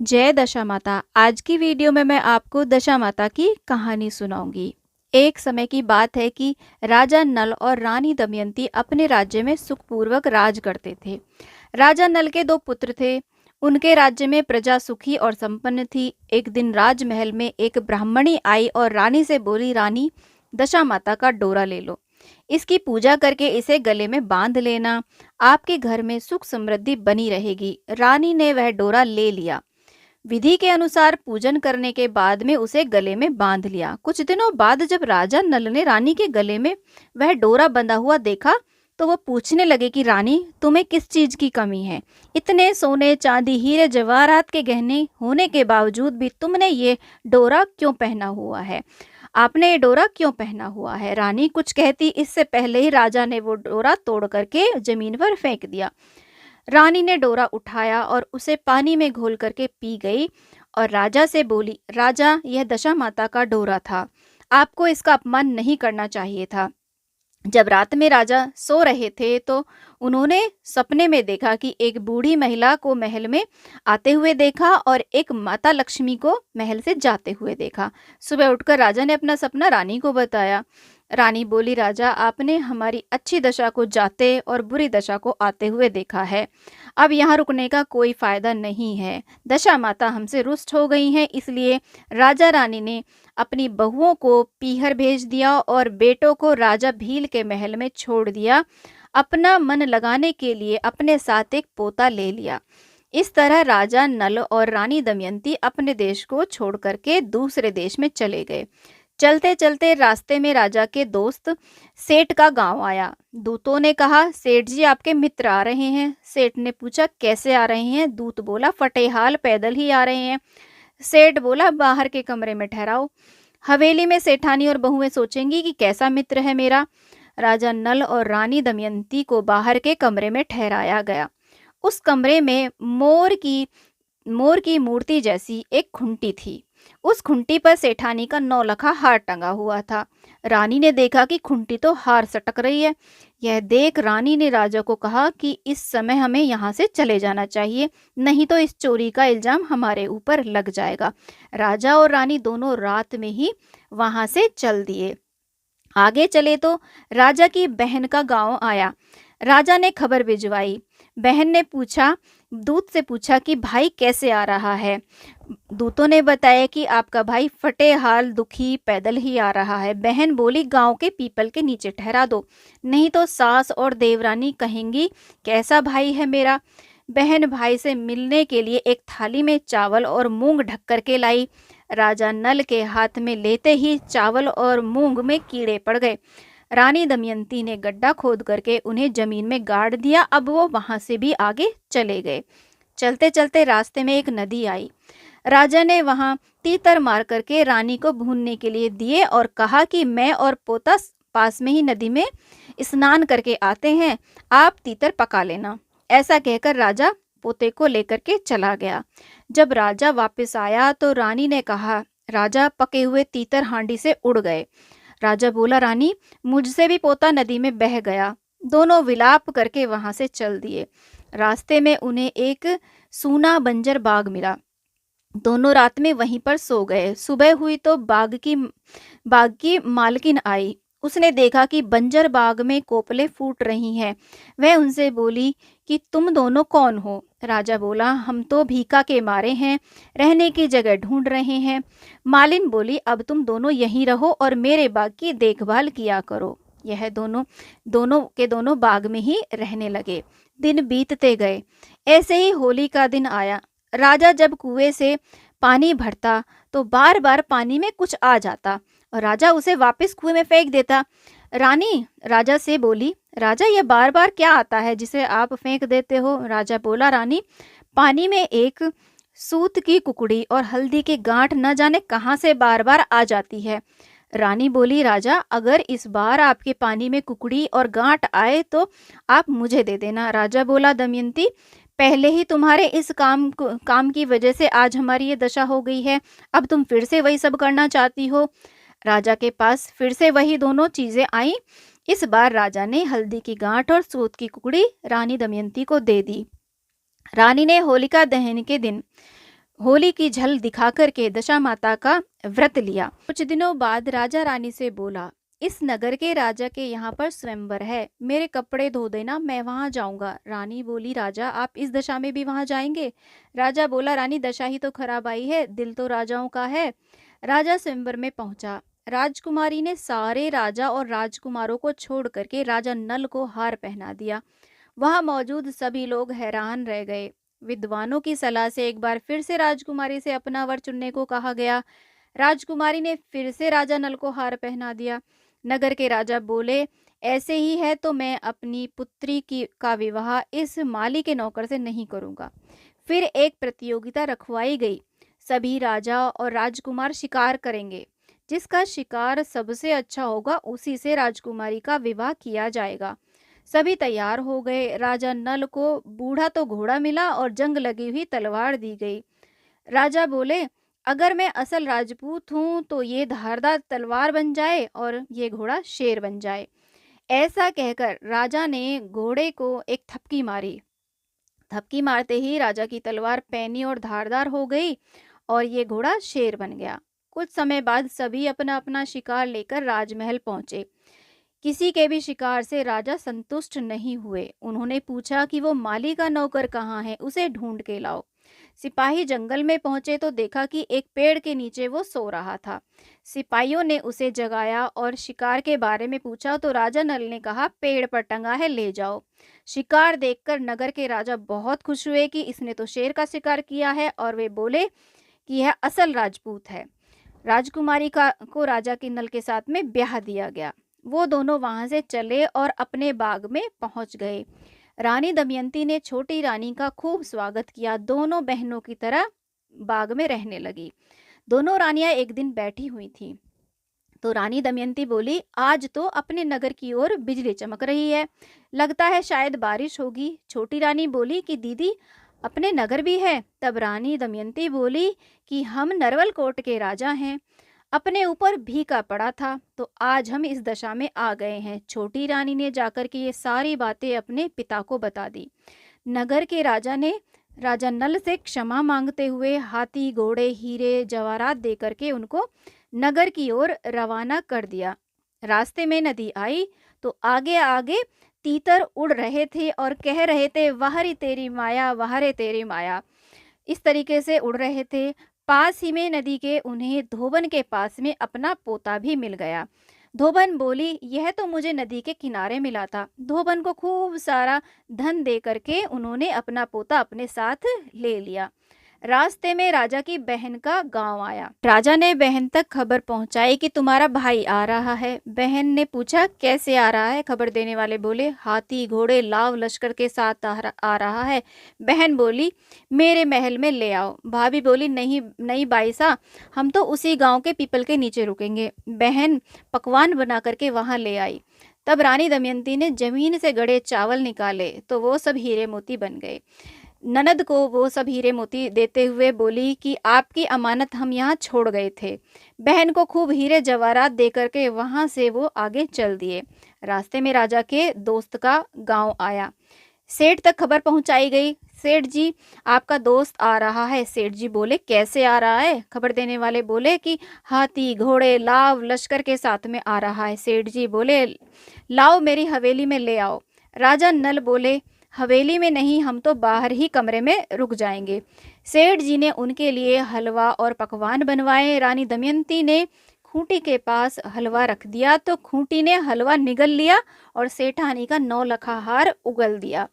जय दशा माता। आज की वीडियो में मैं आपको दशा माता की कहानी सुनाऊंगी। एक समय की बात है कि राजा नल और रानी दमयंती अपने राज्य में सुखपूर्वक राज करते थे। राजा नल के दो पुत्र थे। उनके राज्य में प्रजा सुखी और संपन्न थी। एक दिन राजमहल में एक ब्राह्मणी आई और रानी से बोली, रानी, दशा माता का डोरा ले लो। इसकी पूजा करके इसे गले में बांध लेना। आपके घर में सुख समृद्धि बनी रहेगी। रानी ने वह डोरा ले लिया। विधि के अनुसार पूजन करने के बाद में उसे गले में बांध लिया। कुछ दिनों बाद जब राजा नल ने रानी के गले में वह डोरा बंधा हुआ देखा तो वो पूछने लगे कि रानी, तुम्हें किस चीज की कमी है? इतने सोने चांदी हीरे जवाहरात के गहने होने के बावजूद भी तुमने ये डोरा क्यों पहना हुआ है? आपने ये डोरा क्यों पहना हुआ है? रानी कुछ कहती इससे पहले ही राजा ने वो डोरा तोड़ करके जमीन पर फेंक दिया। रानी ने डोरा उठाया और उसे पानी में घोल करके पी गई और राजा से बोली, राजा, यह दशा माता का डोरा था। आपको इसका अपमान नहीं करना चाहिए था। जब रात में राजा सो रहे थे तो उन्होंने सपने में देखा कि एक बूढ़ी महिला को महल में आते हुए देखा और एक माता लक्ष्मी को महल से जाते हुए देखा। सुबह उठकर राजा ने अपना सपना रानी को बताया। रानी बोली, राजा, आपने हमारी अच्छी दशा को जाते और बुरी दशा को आते हुए देखा है। अब यहाँ रुकने का कोई फायदा नहीं है। दशा माता हमसे रुष्ट हो गई हैं, इसलिए राजा रानी ने अपनी बहुओं को पीहर भेज दिया और बेटों को राजा भील के महल में छोड़ दिया। अपना मन लगाने के लिए अपने साथ एक पोता ले लिया। इस तरह राजा नल और रानी दमयंती अपने देश को छोड़ करके दूसरे देश में चले गए। चलते चलते रास्ते में राजा के दोस्त सेठ का गांव आया। दूतों ने कहा, सेठ जी, आपके मित्र आ रहे हैं। सेठ ने पूछा, कैसे आ रहे हैं? दूत बोला, फटेहाल पैदल ही आ रहे हैं। सेठ बोला, बाहर के कमरे में ठहराओ। हवेली में सेठानी और बहुएं सोचेंगी कि कैसा मित्र है मेरा। राजा नल और रानी दमयंती को बाहर के कमरे में ठहराया गया। उस कमरे में मोर की मूर्ति जैसी एक खुंटी थी। उस खुंटी पर सेठानी का नौलखा हार टंगा हुआ था। रानी ने देखा कि खुंटी तो हार सटक रही है। यह देख रानी ने राजा को कहा कि इस समय हमें यहाँ से चले जाना चाहिए, नहीं तो इस चोरी का इल्जाम हमारे ऊपर लग जाएगा। राजा और रानी दोनों रात में ही वहां से चल दिए। आगे चले तो राजा की बहन का गांव आया। राजा ने खबर भिजवाई। बहन ने दूत से पूछा कि भाई कैसे आ रहा है। दूतों ने बताया कि आपका भाई फटे हाल दुखी पैदल ही आ रहा है। बहन बोली, गांव के पीपल के नीचे ठहरा दो, नहीं तो सास और देवरानी कहेंगी कैसा भाई है मेरा। बहन भाई से मिलने के लिए एक थाली में चावल और मूंग ढक करके लाई। राजा नल के हाथ में लेते ही चावल और मूंग में कीड़े पड़ गए। रानी दमयंती ने गड्ढा खोद करके उन्हें जमीन में गाड़ दिया। अब वो वहां से भी आगे चले गए। चलते चलते रास्ते में एक नदी आई। राजा ने वहां तीतर मार करके रानी को भूनने के लिए दिए और कहा कि मैं और पोता पास में ही नदी में स्नान करके आते हैं, आप तीतर पका लेना। ऐसा कहकर राजा पोते को लेकर के चला गया। जब राजा वापस आया तो रानी ने कहा, राजा, पके हुए तीतर हांडी से उड़ गए। राजा बोला, रानी, मुझसे भी पोता नदी में बह गया। दोनों विलाप करके वहां से चल दिए। रास्ते में उन्हें एक सूना बंजर बाग मिला। दोनों रात में वहीं पर सो गए। सुबह हुई तो बाग की मालकिन आई। उसने देखा कि बंजर बाग में कोपले फूट रही हैं। वह उनसे बोली कि तुम दोनों कौन हो? राजा बोला, हम तो भीखा के मारे हैं, रहने की जगह ढूंढ रहे हैं। मालिन बोली, अब तुम दोनों यहीं रहो और मेरे बाग की देखभाल किया करो। यह दोनों बाग में ही रहने लगे। दिन बीतते गए। ऐसे ही होली का दिन आया। राजा जब कुएं से पानी भरता तो बार बार पानी में कुछ आ जाता और राजा उसे वापस कुएं में फेंक देता। रानी राजा से बोली, राजा, यह बार बार क्या आता है जिसे आप फेंक देते हो? राजा बोला, रानी, पानी में एक सूत की कुकड़ी और हल्दी की गांठ न जाने कहाँ से बार बार आ जाती है। रानी बोली, राजा, अगर इस बार आपके पानी में कुकड़ी और गांठ आए तो आप मुझे दे देना। राजा बोला, दमयंती, पहले ही तुम्हारे इस काम की वजह से आज हमारी ये दशा हो गई है। अब तुम फिर से वही सब करना चाहती हो। राजा के पास फिर से वही दोनों चीजें आई। इस बार राजा ने हल्दी की गांठ और सूत की कुकड़ी रानी दमयंती को दे दी। रानी ने होलिका दहन के दिन होली की झल दिखा करके दशा माता का व्रत लिया। कुछ दिनों बाद राजा रानी से बोला, इस नगर के राजा के यहाँ पर स्वयंवर है, मेरे कपड़े धो देना, मैं वहां जाऊंगा। रानी बोली, राजा आप इस दशा में भी वहां जाएंगे? राजा बोला, रानी दशा ही तो खराब आई है, दिल तो राजाओं का है। राजा स्वयंवर में पहुंचा। राजकुमारी ने सारे राजा और राजकुमारों को छोड़ करके राजा नल को हार पहना दिया। वहां मौजूद सभी लोग हैरान रह गए। विद्वानों की सलाह से एक बार फिर से राजकुमारी से अपना वर चुनने को कहा गया। राजकुमारी ने फिर से राजा नल को हार पहना दिया। नगर के राजा बोले, ऐसे ही है तो मैं अपनी पुत्री की का विवाह इस माली के नौकर से नहीं करूंगा। फिर एक प्रतियोगिता रखवाई गई। सभी राजा और राजकुमार शिकार करेंगे। जिसका शिकार सबसे अच्छा होगा उसी से राजकुमारी का विवाह किया जाएगा। सभी तैयार हो गए। राजा नल को बूढ़ा तो घोड़ा मिला और जंग लगी हुई तलवार दी गई। राजा बोले, अगर मैं असल राजपूत हूँ तो ये धारदार तलवार बन जाए और ये घोड़ा शेर बन जाए। ऐसा कहकर राजा ने घोड़े को एक थपकी मारी। थपकी मारते ही राजा की तलवार पैनी और धारदार हो गई और ये घोड़ा शेर बन गया। कुछ समय बाद सभी अपना अपना शिकार लेकर राजमहल पहुंचे। किसी के भी शिकार से राजा संतुष्ट नहीं हुए। उन्होंने पूछा कि वो माली का नौकर कहाँ है, उसे ढूंढ के लाओ। सिपाही जंगल में पहुंचे तो देखा कि एक पेड़ के नीचे वो सो रहा था। सिपाहियों ने उसे जगाया और शिकार के बारे में पूछा तो राजा नल ने कहा, पेड़ पर टंगा है, ले जाओ। शिकार देखकर नगर के राजा बहुत खुश हुए कि इसने तो शेर का शिकार किया है, और वे बोले कि यह असल राजपूत है। राजकुमारी का को राजा के नल के साथ में ब्याह दिया गया। वो दोनों वहां से चले और अपने बाग में पहुंच गए। रानी दमयंती ने छोटी रानी का खूब स्वागत किया। दोनों बहनों की तरह बाग में रहने लगी। दोनों रानियां एक दिन बैठी हुई थीं। तो रानी दमयंती बोली, आज तो अपने नगर की ओर बिजली चमक रही है, लगता है शायद बारिश होगी। छोटी रानी बोली कि दीदी, अपने नगर भी है। तब रानी दमयंती बोली कि हम नरवल कोट के राजा हैं, अपने ऊपर भीगा पड़ा था तो आज हम इस दशा में आ गए हैं। छोटी रानी ने जाकर के ये सारी बातें अपने पिता को बता दी। नगर के राजा ने राजा नल से क्षमा मांगते हुए हाथी, घोड़े, हीरे, जवाहरात दे करके उनको नगर की ओर रवाना कर दिया। रास्ते में नदी आई तो आगे आगे तीतर उड़ रहे थे और कह रहे थे, वाहरी तेरी माया, वाहरे तेरी माया। इस तरीके से उड़ रहे थे। पास ही में नदी के उन्हें धोबन के पास में अपना पोता भी मिल गया। धोबन बोली, यह तो मुझे नदी के किनारे मिला था। धोबन को खूब सारा धन दे करके उन्होंने अपना पोता अपने साथ ले लिया। रास्ते में राजा की बहन का गांव आया। राजा ने बहन तक खबर पहुंचाई कि तुम्हारा भाई आ रहा है। बहन ने पूछा, कैसे आ रहा है? खबर देने वाले बोले, हाथी, घोड़े, लाव लश्कर के साथ आ रहा है। बहन बोली, मेरे महल में ले आओ। भाभी बोली, नहीं नहीं बाईसा, हम तो उसी गांव के पीपल के नीचे रुकेंगे। बहन पकवान बना करके वहां ले आई। तब रानी दमयंती ने जमीन से गड़े चावल निकाले तो वो सब हीरे मोती बन गए। ननद को वो सब हीरे मोती देते हुए बोली कि आपकी अमानत हम यहाँ छोड़ गए थे। बहन को खूब हीरे जवाहरात दे करके वहां से वो आगे चल दिए। रास्ते में राजा के दोस्त का गांव आया। सेठ तक खबर पहुंचाई गई, सेठ जी आपका दोस्त आ रहा है। सेठ जी बोले, कैसे आ रहा है? खबर देने वाले बोले कि हाथी, घोड़े, लाव लश्कर के साथ में आ रहा है। सेठ जी बोले, लाओ मेरी हवेली में ले आओ। राजा नल बोले, हवेली में नहीं, हम तो बाहर ही कमरे में रुक जाएंगे। सेठ जी ने उनके लिए हलवा और पकवान बनवाए। रानी दमयंती ने खूंटी के पास हलवा रख दिया तो खूंटी ने हलवा निगल लिया और सेठानी का 9 लखा हार उगल दिया।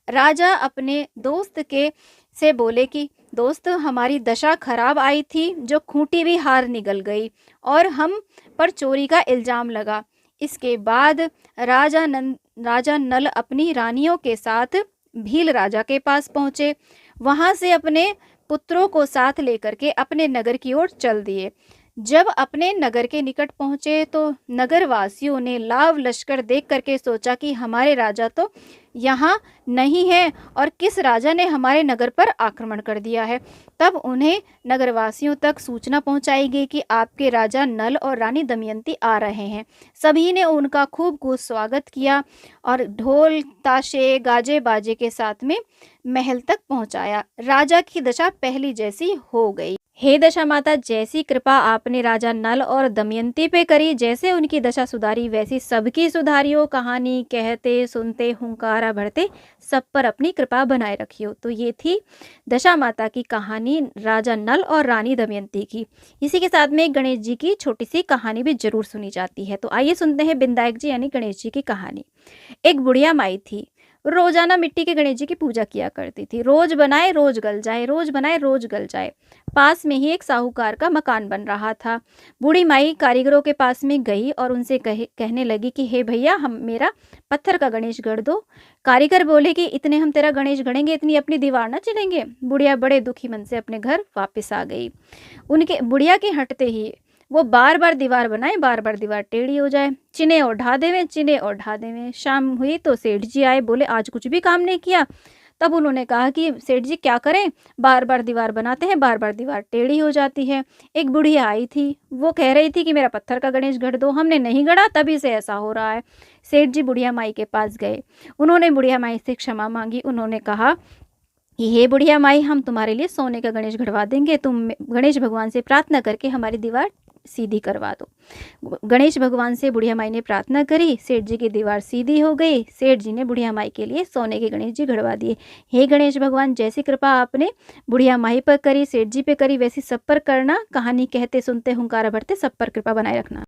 राजा अपने दोस्त के से बोले कि दोस्त, हमारी दशा खराब आई थी, जो खूंटी भी हार निगल गई और हम पर चोरी का इल्जाम लगा। इसके बाद राजा नल अपनी रानियों के साथ भील राजा के पास पहुंचे। वहां से अपने पुत्रों को साथ लेकर के अपने नगर की ओर चल दिए। जब अपने नगर के निकट पहुंचे तो नगर वासियों ने लाव लश्कर देख करके सोचा कि हमारे राजा तो यहाँ नहीं है और किस राजा ने हमारे नगर पर आक्रमण कर दिया है। तब उन्हें नगरवासियों तक सूचना पहुंचाई गई कि आपके राजा नल और रानी दमयंती आ रहे हैं। सभी ने उनका खूब स्वागत किया और ढोल ताशे गाजे बाजे के साथ में महल तक पहुंचाया। राजा की दशा पहली जैसी हो गई। हे दशा माता, जैसी कृपा आपने राजा नल और दमयंती पे करी, जैसे उनकी दशा सुधारी वैसी सबकी सुधारियो। कहानी कहते सुनते हुंकारा भरते सब पर अपनी कृपा बनाए रखियो। तो ये थी दशा माता की कहानी राजा नल और रानी दमयंती की। इसी के साथ में गणेश जी की छोटी सी कहानी भी जरूर सुनी जाती है। तो आइए सुनते हैं बिंदायक जी यानी गणेश जी की कहानी। एक बुढ़िया माई थी, रोजाना मिट्टी के गणेश जी की पूजा किया करती थी। रोज बनाए रोज गल जाए, रोज बनाए रोज गल जाए। पास में ही एक साहूकार का मकान बन रहा था। बूढ़ी माई कारीगरों के पास में गई और उनसे कहने लगी कि हे भैया, हम मेरा पत्थर का गणेश गढ़ दो। कारीगर बोले कि इतने हम तेरा गणेश गढ़ेंगे, इतनी अपनी दीवार ना चिढ़ेंगे। बुढ़िया बड़े दुखी मन से अपने घर वापस आ गई। उनके बुढ़िया के हटते ही वो बार बार दीवार बनाए, बार बार दीवार टेढ़ी हो जाए। चिने और ढा देवे, चिने और ढा देवे। शाम हुई तो सेठ जी आए, बोले आज कुछ भी काम नहीं किया। तब उन्होंने कहा कि सेठ जी क्या करें, बार बार दीवार बनाते हैं, बार बार दीवार टेढ़ी हो जाती है। एक बुढ़िया आई थी, वो कह रही थी कि मेरा पत्थर का गणेश गढ़ दो, हमने नहीं गढ़ा तभी से ऐसा हो रहा है। सेठ जी बुढ़िया माई के पास गए, उन्होंने बुढ़िया माई से क्षमा मांगी। उन्होंने कहा कि हे बुढ़िया माई, हम तुम्हारे लिए सोने का गणेश गढ़वा देंगे, तुम गणेश भगवान से प्रार्थना करके हमारी दीवार सीधी करवा दो। गणेश भगवान से बुढ़िया माई ने प्रार्थना करी, सेठ जी की दीवार सीधी हो गई। सेठ जी ने बुढ़िया माई के लिए सोने के गणेश जी गढ़वा दिए। हे गणेश भगवान, जैसी कृपा आपने बुढ़िया माई पर करी, सेठ जी पे करी, वैसी सब पर करना। कहानी कहते सुनते हुंकारा भरते सब पर कृपा बनाए रखना।